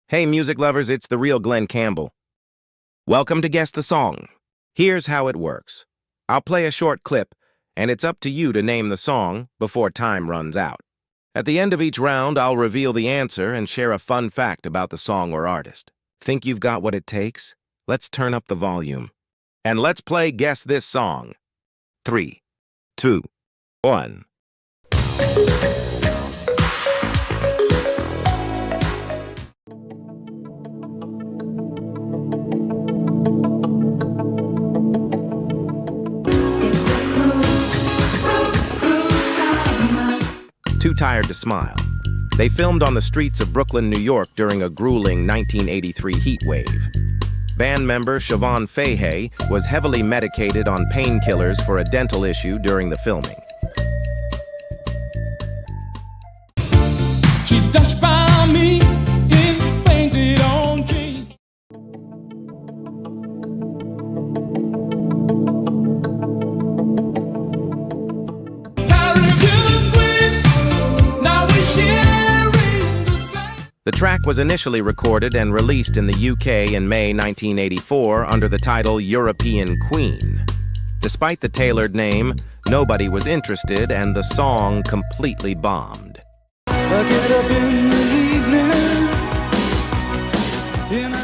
Hey music lovers, it's the Real Glenn Campbell. Welcome to Guess the Song. Here's how it works. I'll play a short clip, and it's up to you to name the song before time runs out. At the end of each round, I'll reveal the answer and share a fun fact about the song or artist. Think you've got what it takes? Let's turn up the volume. And let's play Guess This Song. 3, 2, 1. Too Tired to Smile. They filmed on the streets of Brooklyn, New York during a grueling 1983 heat wave. Band member Siobhan Fahey was heavily medicated on painkillers for a dental issue during the filming. She dashed by me in painted on jeans. The track was initially recorded and released in the UK in May 1984 under the title European Queen. Despite the tailored name, nobody was interested and the song completely bombed. I get up in the evening and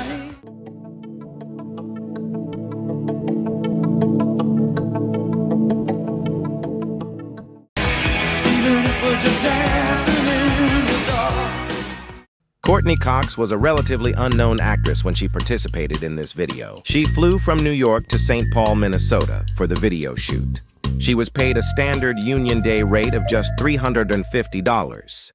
even if we're just dancing in the dark. Courtney Cox was a relatively unknown actress when she participated in this video. She flew from New York to St. Paul, Minnesota for the video shoot. She was paid a standard Union Day rate of just $350.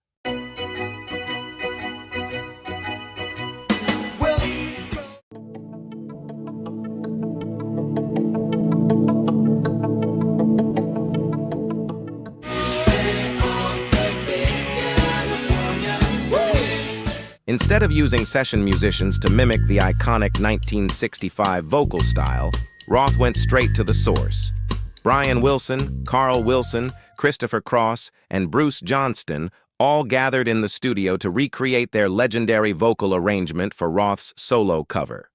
Instead of using session musicians to mimic the iconic 1965 vocal style, Roth went straight to the source. Brian Wilson, Carl Wilson, Christopher Cross, and Bruce Johnston all gathered in the studio to recreate their legendary vocal arrangement for Roth's solo cover.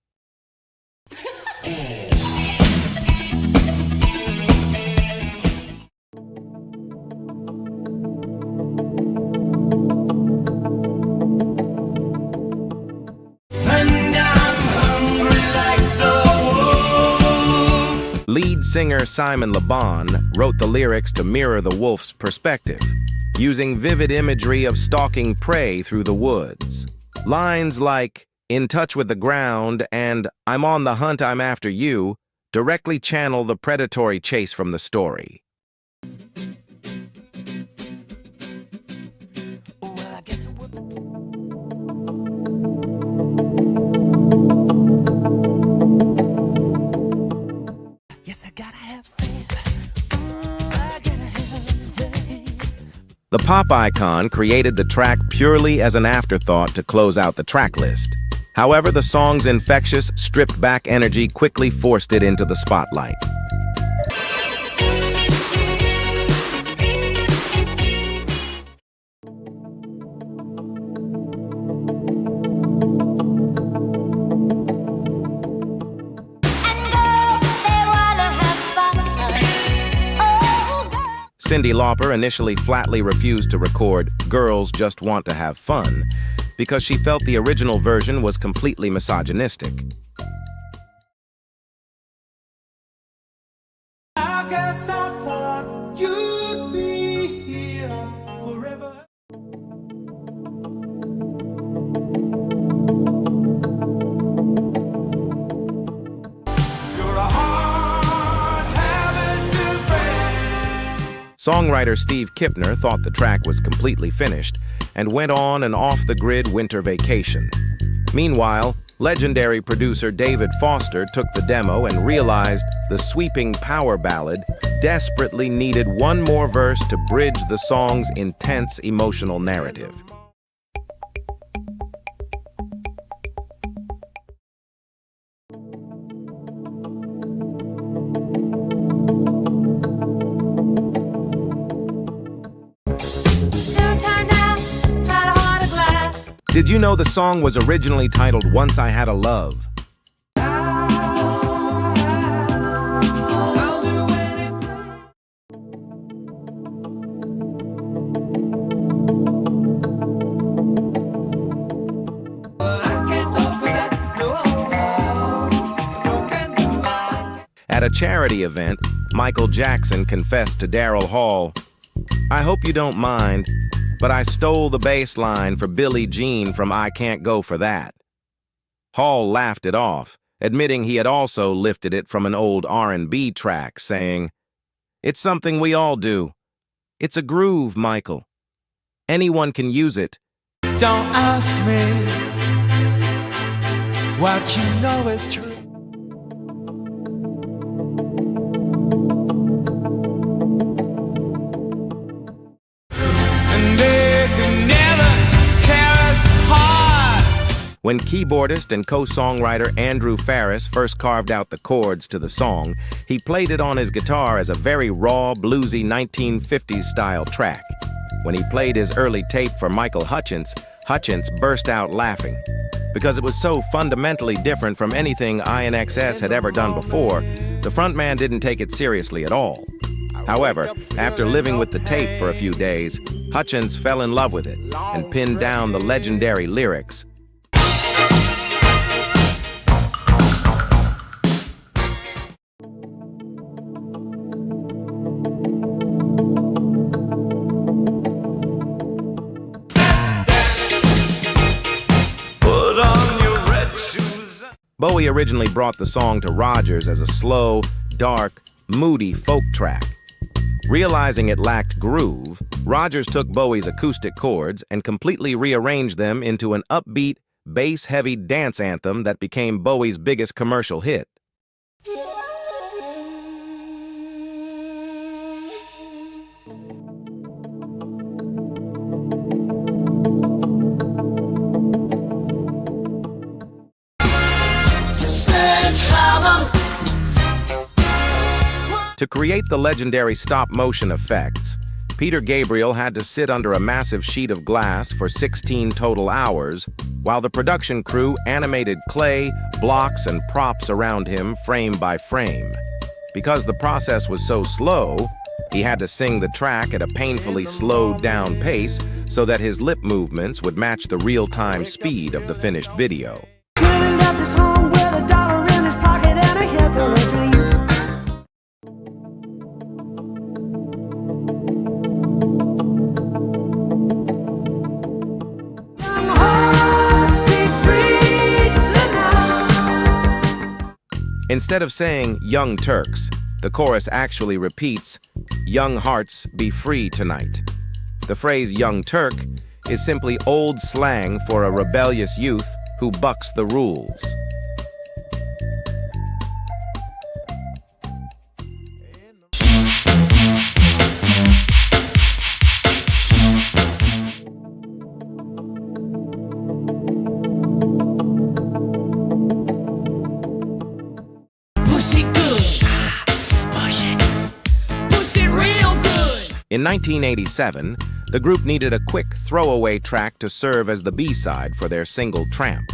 Lead singer Simon LeBon wrote the lyrics to mirror the wolf's perspective, using vivid imagery of stalking prey through the woods. Lines like, "In touch with the ground," and "I'm on the hunt, I'm after you," directly channel the predatory chase from the story. The pop icon created the track purely as an afterthought to close out the track list. However, the song's infectious, stripped-back energy quickly forced it into the spotlight. Cyndi Lauper initially flatly refused to record "Girls Just Want to Have Fun" because she felt the original version was completely misogynistic. I guess I thought you'd be here forever. You're a hard habit to break. Songwriter Steve Kipner thought the track was completely finished and went on an off-the-grid winter vacation. Meanwhile, legendary producer David Foster took the demo and realized the sweeping power ballad desperately needed one more verse to bridge the song's intense emotional narrative. Did you know the song was originally titled Once I Had a Love? I'll do anything. But I can't go for that. No, can do I. At a charity event, Michael Jackson confessed to Daryl Hall, "I hope you don't mind, but I stole the bass line for Billie Jean from I Can't Go For That." Hall laughed it off, admitting he had also lifted it from an old R&B track, saying, "It's something we all do. It's a groove, Michael. Anyone can use it." Don't ask me what you know is true. And they can never tear us apart. When keyboardist and co-songwriter Andrew Farris first carved out the chords to the song, he played it on his guitar as a very raw, bluesy 1950s style track. When he played his early tape for Michael Hutchence, Hutchence burst out laughing. Because it was so fundamentally different from anything INXS had ever done before, the frontman didn't take it seriously at all. However, after living with the tape for a few days, Hutchence fell in love with it and pinned down the legendary lyrics. Put on your red shoes. Bowie originally brought the song to Rogers as a slow, dark, moody folk track. Realizing it lacked groove, Rogers took Bowie's acoustic chords and completely rearranged them into an upbeat, bass-heavy dance anthem that became Bowie's biggest commercial hit. To create the legendary stop-motion effects, Peter Gabriel had to sit under a massive sheet of glass for 16 total hours, while the production crew animated clay, blocks, and props around him frame by frame. Because the process was so slow, he had to sing the track at a painfully slowed-down pace so that his lip movements would match the real-time speed of the finished video. Running up this home with $1 in his pocket and a head full of dreams. Young hearts be free tonight. Instead of saying "Young Turks," the chorus actually repeats, "Young hearts be free tonight." The phrase "Young Turk" is simply old slang for a rebellious youth who bucks the rules. Push it good. Push it real good. In 1987, the group needed a quick throwaway track to serve as the B-side for their single Tramp.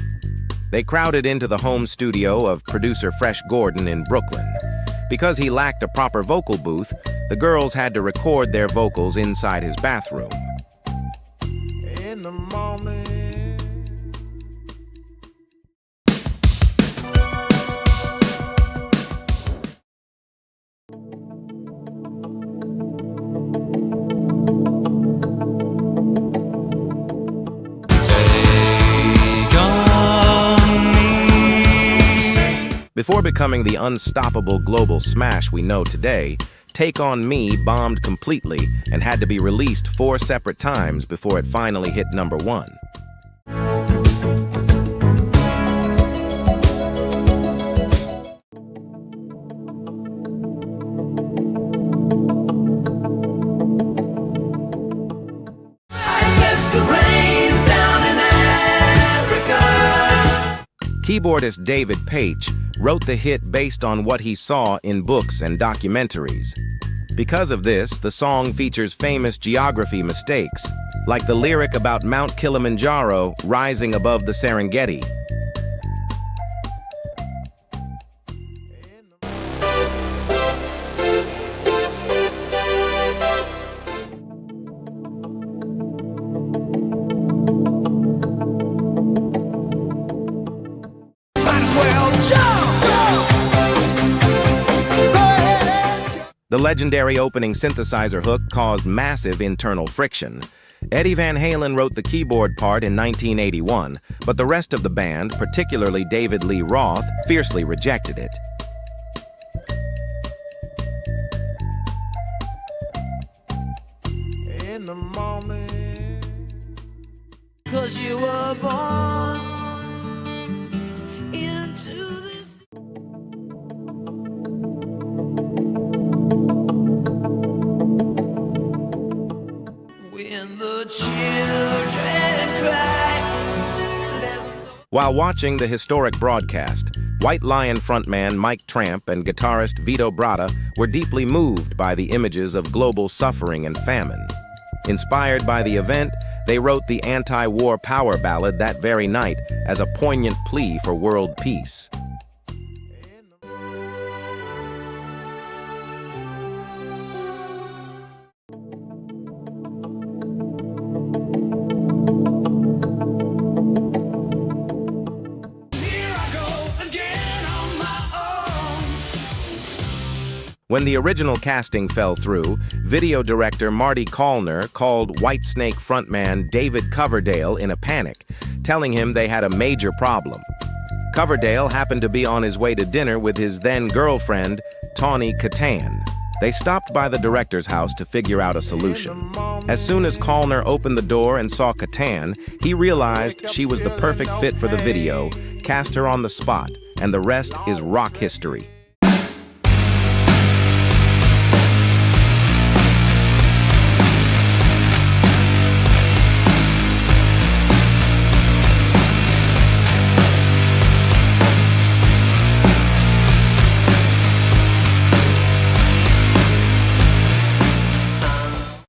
They crowded into the home studio of producer Fresh Gordon in Brooklyn. Because he lacked a proper vocal booth, the girls had to record their vocals inside his bathroom. In the morning. Before becoming the unstoppable global smash we know today, Take On Me bombed completely and had to be released 4 separate times before it finally hit #1. Keyboardist David Paich wrote the hit based on what he saw in books and documentaries. Because of this, the song features famous geography mistakes, like the lyric about Mount Kilimanjaro rising above the Serengeti. The legendary opening synthesizer hook caused massive internal friction. Eddie Van Halen wrote the keyboard part in 1981, but the rest of the band, particularly David Lee Roth, fiercely rejected it. In the morning, 'Cause you were born into this. When the children cry, let them know. While watching the historic broadcast, White Lion frontman Mike Tramp and guitarist Vito Bratta were deeply moved by the images of global suffering and famine. Inspired by the event, they wrote the anti-war power ballad that very night as a poignant plea for world peace. here I go again on my own. When the original casting fell through, video director Marty Callner called Whitesnake frontman David Coverdale in a panic, telling him they had a major problem. Coverdale happened to be on his way to dinner with his then-girlfriend, Tawny Kitaen. They stopped by the director's house to figure out a solution. As soon as Callner opened the door and saw Kitaen, he realized she was the perfect fit for the video, cast her on the spot, and the rest is rock history.